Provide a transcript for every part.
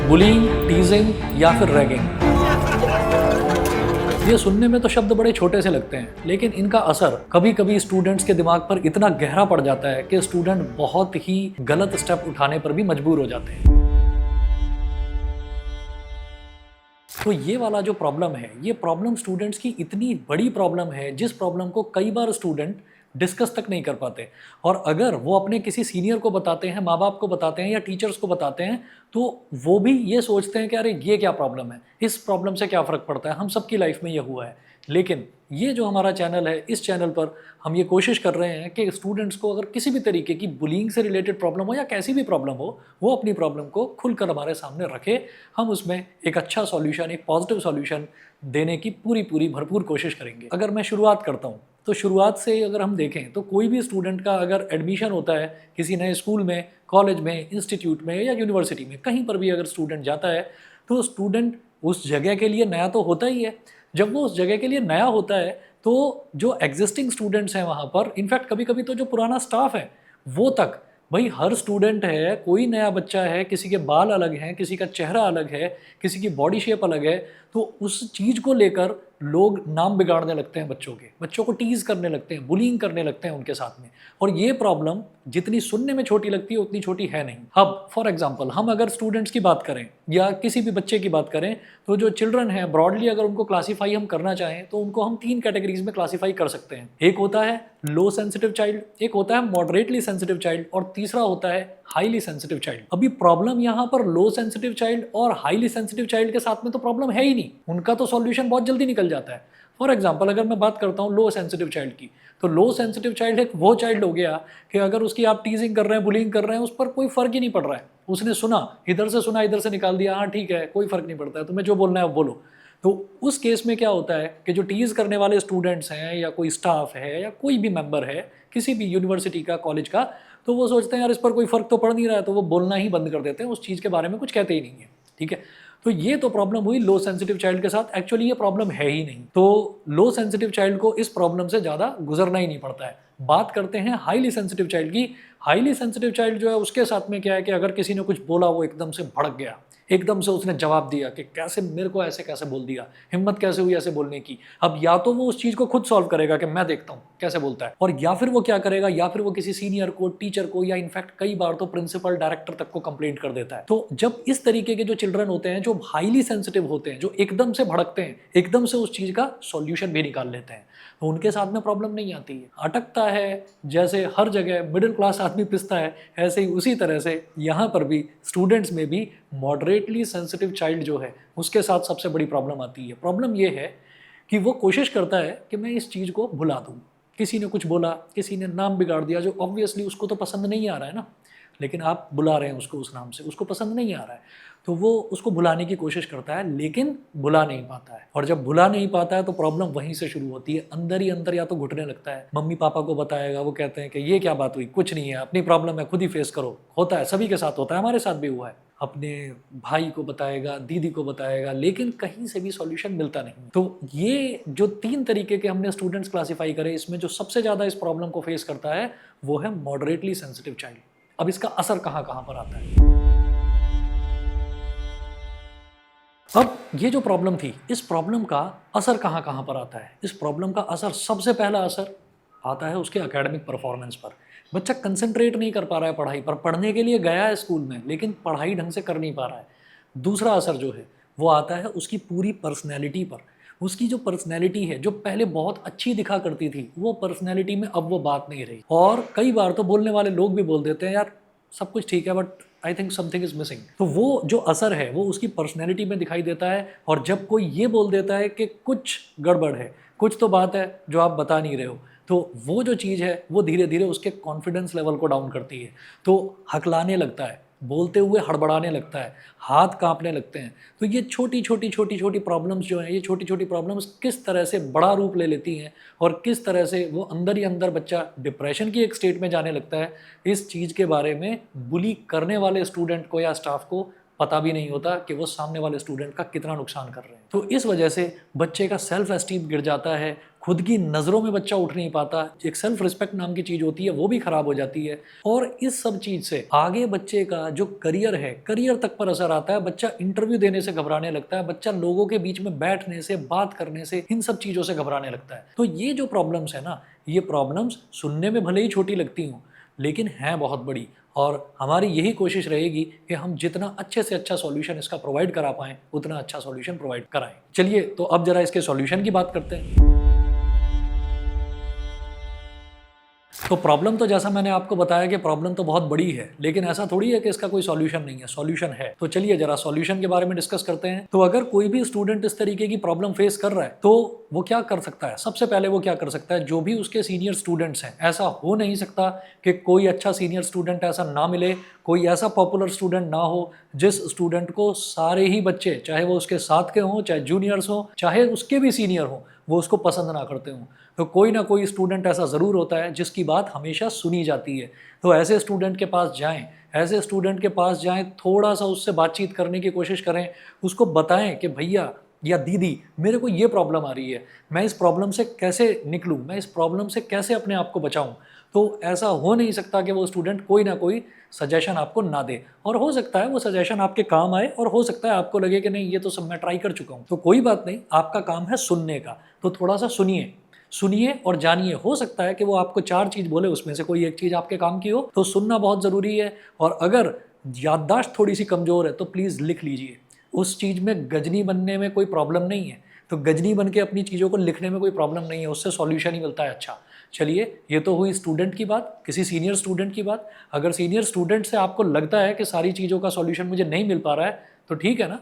Bullying, टीजिंग या फिर ragging. ये सुनने में तो शब्द बड़े छोटे से लगते हैं, लेकिन इनका असर कभी कभी स्टूडेंट्स के दिमाग पर इतना गहरा पड़ जाता है कि स्टूडेंट बहुत ही गलत स्टेप उठाने पर भी मजबूर हो जाते हैं। तो ये वाला जो प्रॉब्लम है, ये प्रॉब्लम स्टूडेंट्स की इतनी बड़ी प्रॉब्लम है, जिस प्रॉब्लम को कई बार स्टूडेंट डिस्कस तक नहीं कर पाते। और अगर वो अपने किसी सीनियर को बताते हैं, माँ बाप को बताते हैं या टीचर्स को बताते हैं, तो वो भी ये सोचते हैं कि अरे ये क्या प्रॉब्लम है, इस प्रॉब्लम से क्या फ़र्क पड़ता है, हम सबकी लाइफ में ये हुआ है। लेकिन ये जो हमारा चैनल है, इस चैनल पर हम ये कोशिश कर रहे हैं कि स्टूडेंट्स को अगर किसी भी तरीके की बुलिंग से रिलेटेड प्रॉब्लम हो या कैसी भी प्रॉब्लम हो, वो अपनी प्रॉब्लम को खुलकर हमारे सामने रखे। हम उसमें एक अच्छा सॉल्यूशन, एक पॉजिटिव सॉल्यूशन देने की पूरी भरपूर कोशिश करेंगे। अगर मैं शुरुआत करता हूँ, तो शुरुआत से अगर हम देखें तो कोई भी स्टूडेंट का अगर एडमिशन होता है किसी नए स्कूल में, कॉलेज में, इंस्टीट्यूट में या यूनिवर्सिटी में, कहीं पर भी अगर स्टूडेंट जाता है, तो स्टूडेंट उस जगह के लिए नया तो होता ही है। जब वो उस जगह के लिए नया होता है, तो जो एग्जिस्टिंग स्टूडेंट्स हैं वहाँ पर, इनफैक्ट कभी कभी तो जो पुराना स्टाफ है वो तक, भाई हर स्टूडेंट है, कोई नया बच्चा है, किसी के बाल अलग हैं, किसी का चेहरा अलग है, किसी की बॉडी शेप अलग है, तो उस चीज़ को लेकर लोग नाम बिगाड़ने लगते हैं बच्चों को टीज़ करने लगते हैं, बुलिंग करने लगते हैं उनके साथ में। और ये प्रॉब्लम जितनी सुनने में छोटी लगती है उतनी छोटी है नहीं। अब फॉर एग्जांपल हम अगर स्टूडेंट्स की बात करें या किसी भी बच्चे की बात करें, तो जो चिल्ड्रन है ब्रॉडली अगर उनको क्लासीफाई हम करना चाहें, तो उनको हम 3 कैटेगरीज में क्लासीफाई कर सकते हैं। एक होता है लो सेंसिटिव चाइल्ड, एक होता है मॉडरेटली सेंसिटिव चाइल्ड, और तीसरा होता है हाईली सेंसिटिव चाइल्ड। अभी प्रॉब्लम यहाँ पर लो सेंसिटिव चाइल्ड और हाईली सेंसिटिव चाइल्ड के साथ में तो प्रॉब्लम है ही नहीं, उनका तो सॉल्यूशन बहुत जल्दी निकल जाता है। फॉर एग्जाम्पल अगर मैं बात करता हूँ लो सेंसिटिव चाइल्ड की, तो लो सेंसिटिव चाइल्ड एक वो चाइल्ड हो गया कि अगर उसकी आप टीजिंग कर रहे हैं, बुलिंग कर रहे हैं, उस पर कोई फर्क ही नहीं पड़ रहा है। उसने सुना, इधर से निकाल दिया, हाँ ठीक है, कोई फर्क नहीं पड़ता है, तुम्हें जो बोलना है वो बोलो। तो उस केस में क्या होता है कि जो टीज करने वाले स्टूडेंट्स हैं या कोई स्टाफ है या कोई भी मेंबर है किसी भी यूनिवर्सिटी का, कॉलेज का, तो वो सोचते हैं यार इस पर कोई फर्क तो पड़ नहीं रहा है, तो वो बोलना ही बंद कर देते हैं, उस चीज़ के बारे में कुछ कहते ही नहीं है। ठीक है, तो ये तो प्रॉब्लम हुई लो सेंसिटिव चाइल्ड के साथ। एक्चुअली ये प्रॉब्लम है ही नहीं, तो लो सेंसिटिव चाइल्ड को इस प्रॉब्लम से ज़्यादा गुजरना ही नहीं पड़ता है। बात करते हैं हाईली सेंसिटिव चाइल्ड की। हाईली सेंसिटिव चाइल्ड जो है उसके साथ में क्या है कि अगर किसी ने कुछ बोला, वो एकदम से भड़क गया, एकदम से उसने जवाब दिया कि कैसे मेरे को ऐसे कैसे बोल दिया, हिम्मत कैसे हुई ऐसे बोलने की। अब या तो वो उस चीज़ को खुद सॉल्व करेगा कि मैं देखता हूँ कैसे बोलता है, और या फिर वो क्या करेगा, या फिर वो किसी सीनियर को, टीचर को, या इनफैक्ट कई बार तो प्रिंसिपल, डायरेक्टर तक को कंप्लेंट कर देता है। तो जब इस तरीके के जो चिल्ड्रन होते हैं, जो हाईली सेंसिटिव होते हैं, जो एकदम से भड़कते हैं, एकदम से उस चीज़ का सॉल्यूशन भी निकाल लेते हैं, तो उनके साथ में प्रॉब्लम नहीं आती है। अटकता है जैसे हर जगह मिडिल क्लास आदमी पिसता है, ऐसे ही उसी तरह से यहाँ पर भी स्टूडेंट्स में भी मॉडरेटली सेंसिटिव चाइल्ड जो है उसके साथ सबसे बड़ी प्रॉब्लम आती है। प्रॉब्लम ये है कि वो कोशिश करता है कि मैं इस चीज़ को भुला दूँ। किसी ने कुछ बोला, किसी ने नाम बिगाड़ दिया, जो ऑब्वियसली उसको तो पसंद नहीं आ रहा है ना, लेकिन आप बुला रहे हैं उसको उस नाम से, उसको पसंद नहीं आ रहा है, तो वो उसको भुलाने की कोशिश करता है, लेकिन भुला नहीं पाता है। और जब भुला नहीं पाता है तो प्रॉब्लम वहीं से शुरू होती है, अंदर ही अंदर या तो घुटने लगता है। मम्मी पापा को बताएगा, वो कहते हैं कि ये क्या बात हुई, कुछ नहीं है, अपनी प्रॉब्लम है खुद ही फेस करो। होता है, सभी के साथ होता है, हमारे साथ भी हुआ है। अपने भाई को बताएगा, दीदी को बताएगा, लेकिन कहीं से भी सॉल्यूशन मिलता नहीं। तो ये जो 3 तरीके के हमने स्टूडेंट्स क्लासीफाई करे, इसमें जो सबसे ज़्यादा इस प्रॉब्लम को फेस करता है वो है मॉडरेटली सेंसिटिव चाइल्ड। अब इसका असर कहाँ कहाँ पर आता है। अब ये जो प्रॉब्लम थी, इस प्रॉब्लम का असर कहाँ कहाँ पर आता है। इस प्रॉब्लम का असर, सबसे पहला असर आता है उसके एकेडमिक परफॉर्मेंस पर। बच्चा कंसंट्रेट नहीं कर पा रहा है पढ़ाई पर, पढ़ने के लिए गया है स्कूल में, लेकिन पढ़ाई ढंग से कर नहीं पा रहा है। दूसरा असर जो है वो आता है उसकी पूरी पर्सनैलिटी पर। उसकी जो पर्सनैलिटी है, जो पहले बहुत अच्छी दिखा करती थी, वो पर्सनैलिटी में अब वो बात नहीं रही। और कई बार तो बोलने वाले लोग भी बोल देते हैं यार सब कुछ ठीक है, but I think something is missing. तो वो जो असर है वो उसकी पर्सनैलिटी में दिखाई देता है। और जब कोई ये बोल देता है कि कुछ गड़बड़ है, कुछ तो बात है जो आप बता नहीं रहे हो, तो वो जो चीज़ है वो धीरे धीरे उसके कॉन्फिडेंस लेवल को डाउन करती है। तो हकलाने लगता है, बोलते हुए हड़बड़ाने लगता है, हाथ कांपने लगते हैं। तो ये छोटी छोटी प्रॉब्लम्स जो हैं, ये छोटी छोटी प्रॉब्लम्स किस तरह से बड़ा रूप ले लेती हैं और किस तरह से वो अंदर ही अंदर बच्चा डिप्रेशन की एक स्टेट में जाने लगता है, इस चीज़ के बारे में बुली करने वाले स्टूडेंट को या स्टाफ को पता भी नहीं होता कि वो सामने वाले स्टूडेंट का कितना नुकसान कर रहे हैं। तो इस वजह से बच्चे का सेल्फ एस्टीम गिर जाता है, खुद की नज़रों में बच्चा उठ नहीं पाता, एक सेल्फ रिस्पेक्ट नाम की चीज़ होती है वो भी खराब हो जाती है। और इस सब चीज़ से आगे बच्चे का जो करियर है, करियर तक पर असर आता है। बच्चा इंटरव्यू देने से घबराने लगता है, बच्चा लोगों के बीच में बैठने से, बात करने से, इन सब चीज़ों से घबराने लगता है। तो ये जो प्रॉब्लम्स है ना, ये प्रॉब्लम्स सुनने में भले ही छोटी लगती हूँ, लेकिन हैं बहुत बड़ी। और हमारी यही कोशिश रहेगी कि हम जितना अच्छे से अच्छा सॉल्यूशन इसका प्रोवाइड करा पाएँ, उतना अच्छा सॉल्यूशन प्रोवाइड कराएं। चलिए तो अब जरा इसके सॉल्यूशन की बात करते हैं। तो प्रॉब्लम तो जैसा मैंने आपको बताया कि प्रॉब्लम तो बहुत बड़ी है, लेकिन ऐसा थोड़ी है कि इसका कोई सॉल्यूशन नहीं है, सॉल्यूशन है। तो चलिए जरा सॉल्यूशन के बारे में डिस्कस करते हैं। तो अगर कोई भी स्टूडेंट इस तरीके की प्रॉब्लम फेस कर रहा है तो वो क्या कर सकता है? सबसे पहले वो क्या कर सकता है, जो भी उसके सीनियर स्टूडेंट्स हैं, ऐसा हो नहीं सकता कि कोई अच्छा सीनियर स्टूडेंट ऐसा ना मिले, कोई ऐसा पॉपुलर स्टूडेंट ना हो जिस स्टूडेंट को सारे ही बच्चे, चाहे वो उसके साथ के हों, चाहे जूनियर्स हों, चाहे उसके भी सीनियर हों, वो उसको पसंद ना करते हों। तो कोई ना कोई स्टूडेंट ऐसा ज़रूर होता है जिसकी बात हमेशा सुनी जाती है। तो ऐसे स्टूडेंट के पास जाएं, ऐसे स्टूडेंट के पास जाएं, थोड़ा सा उससे बातचीत करने की कोशिश करें, उसको बताएं कि भैया या दीदी, मेरे को ये प्रॉब्लम आ रही है, मैं इस प्रॉब्लम से कैसे निकलूं, मैं इस प्रॉब्लम से कैसे अपने आप को बचाऊं। तो ऐसा हो नहीं सकता कि वो स्टूडेंट कोई ना कोई सजेशन आपको ना दे, और हो सकता है वो सजेशन आपके काम आए, और हो सकता है आपको लगे कि नहीं ये तो सब मैं ट्राई कर चुका हूँ। तो कोई बात नहीं, आपका काम है सुनने का, तो थोड़ा सा सुनिए, सुनिए और जानिए। हो सकता है कि वो आपको 4 चीज़ बोले, उसमें से कोई एक चीज़ आपके काम की हो। तो सुनना बहुत ज़रूरी है। और अगर याददाश्त थोड़ी सी कमज़ोर है तो प्लीज़ लिख लीजिए। उस चीज़ में गजनी बनने में कोई प्रॉब्लम नहीं है, तो गजनी बन के अपनी चीज़ों को लिखने में कोई प्रॉब्लम नहीं है, उससे सॉल्यूशन ही मिलता है अच्छा। चलिए, ये तो हुई स्टूडेंट की बात, किसी सीनियर स्टूडेंट की बात। अगर सीनियर स्टूडेंट से आपको लगता है कि सारी चीज़ों का सॉल्यूशन मुझे नहीं मिल पा रहा है, तो ठीक है ना,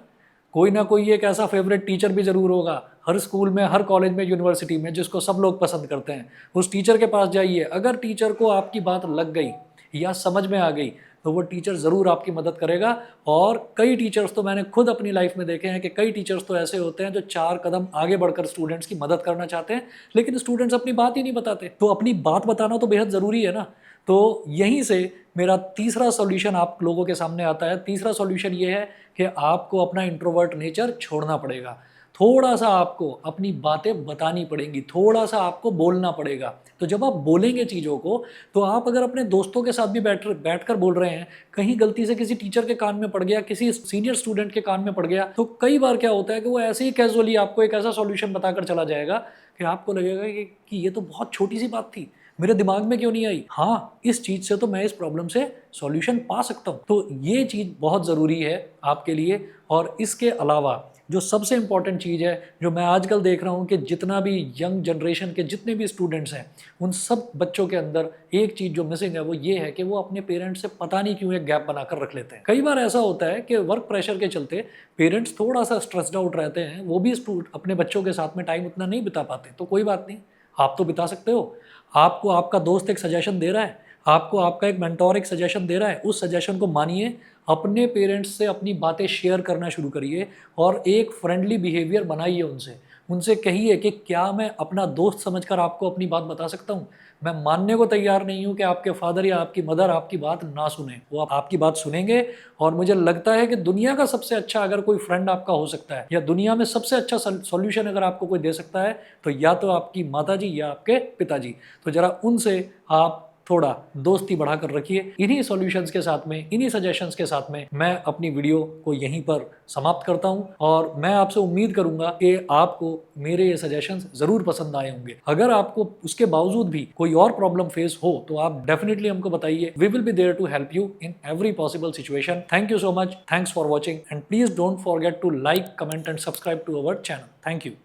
कोई ना कोई एक ऐसा फेवरेट टीचर भी ज़रूर होगा हर स्कूल में, हर कॉलेज में, यूनिवर्सिटी में, जिसको सब लोग पसंद करते हैं। उस टीचर के पास जाइए। अगर टीचर को आपकी बात लग गई या समझ में आ गई तो वो टीचर ज़रूर आपकी मदद करेगा। और कई टीचर्स तो मैंने खुद अपनी लाइफ में देखे हैं कि कई टीचर्स तो ऐसे होते हैं जो 4 कदम आगे बढ़कर स्टूडेंट्स की मदद करना चाहते हैं, लेकिन स्टूडेंट्स अपनी बात ही नहीं बताते। तो अपनी बात बताना तो बेहद ज़रूरी है ना। तो यहीं से मेरा तीसरा सॉल्यूशन आप लोगों के सामने आता है। तीसरा सॉल्यूशन ये है कि आपको अपना इंट्रोवर्ट नेचर छोड़ना पड़ेगा। थोड़ा सा आपको अपनी बातें बतानी पड़ेंगी, थोड़ा सा आपको बोलना पड़ेगा। तो जब आप बोलेंगे चीज़ों को, तो आप अगर अपने दोस्तों के साथ भी बैठकर बोल रहे हैं, कहीं गलती से किसी टीचर के कान में पड़ गया, किसी सीनियर स्टूडेंट के कान में पड़ गया, तो कई बार क्या होता है कि वो ऐसे ही कैजुअली आपको एक ऐसा सॉल्यूशन बताकर चला जाएगा कि आपको लगेगा कि ये तो बहुत छोटी सी बात थी, मेरे दिमाग में क्यों नहीं आई। हाँ, इस चीज़ से तो मैं इस प्रॉब्लम से सॉल्यूशन पा सकता हूँ। तो ये चीज़ बहुत ज़रूरी है आपके लिए। और इसके अलावा जो सबसे इम्पॉर्टेंट चीज़ है, जो मैं आजकल देख रहा हूँ कि जितना भी यंग जनरेशन के जितने भी स्टूडेंट्स हैं, उन सब बच्चों के अंदर एक चीज़ जो मिसिंग है वो ये है कि वो अपने पेरेंट्स से पता नहीं क्यों एक गैप बनाकर रख लेते हैं। कई बार ऐसा होता है कि वर्क प्रेशर के चलते पेरेंट्स थोड़ा सा स्ट्रेस्ड आउट रहते हैं, वो भी अपने बच्चों के साथ में टाइम उतना नहीं बिता पाते। तो कोई बात नहीं, आप तो बिता सकते हो। आपको आपका दोस्त एक सजेशन दे रहा है, आपको आपका एक मेंटोर एक सजेशन दे रहा है, उस सजेशन को मानिए। अपने पेरेंट्स से अपनी बातें शेयर करना शुरू करिए और एक फ्रेंडली बिहेवियर बनाइए उनसे। उनसे कहिए कि क्या मैं अपना दोस्त समझकर आपको अपनी बात बता सकता हूँ। मैं मानने को तैयार नहीं हूँ कि आपके फादर या आपकी मदर आपकी बात ना सुने। वो आपकी बात सुनेंगे। और मुझे लगता है कि दुनिया का सबसे अच्छा अगर कोई फ्रेंड आपका हो सकता है, या दुनिया में सबसे अच्छा सॉल्यूशन अगर आपको कोई दे सकता है, तो या तो आपकी माताजी या आपके पिताजी। तो जरा उनसे आप थोड़ा दोस्ती बढ़ाकर रखिए। इन्हीं सॉल्यूशंस के साथ में, इन्हीं सजेशंस के साथ में मैं अपनी वीडियो को यहीं पर समाप्त करता हूं। और मैं आपसे उम्मीद करूंगा कि आपको मेरे ये सजेशंस जरूर पसंद आए होंगे। अगर आपको उसके बावजूद भी कोई और प्रॉब्लम फेस हो तो आप डेफिनेटली हमको बताइए। We will be there to help you in every possible situation. Thank you so much, thanks for watching, and please don't forget to like, comment and subscribe to our channel. Thank you.